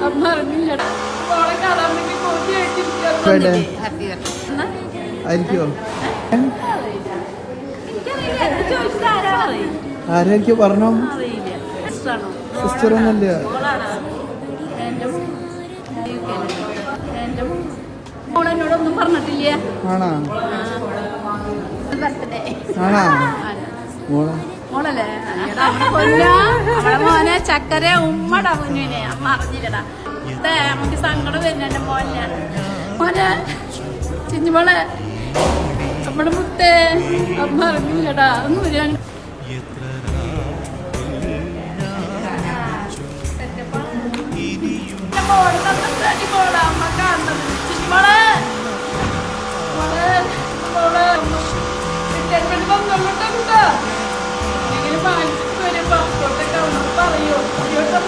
അമ്മ അറിഞ്ഞില്ലടാ. മോളെ കാണാൻ വേണ്ടി കോപ്പി ആയിരിക്കോ? എനിക്കറിയില്ല. ആരെനിക്ക് പറഞ്ഞോ? അറിയില്ല. സിസ്റ്റർ ഒന്നല്ല. എന്റെ മോളെന്നോടൊന്നും പറഞ്ഞിട്ടില്ല. ആണാ? ബർത്ത്ഡേ ആണാ? മോളെ മോളല്ലേ? അവളെ മോനെ ചക്കര ഉമ്മടാ കുഞ്ഞിനെ. അമ്മ അറിഞ്ഞില്ലടാ. നമുക്ക് സങ്കടം വരുന്ന എന്റെ മോനെ. മോനെ ചിഞ്ഞുമോളെ നമ്മുടെ മുത്തേ അമ്മ അറിഞ്ഞില്ലടാ. ഒന്ന് വരാൻ അമ്മ കാണുന്നത്. ചിഞ്ഞുമോളെ പാസ്പോർട്ടൊക്കെ പറയോ? ഇവിടെ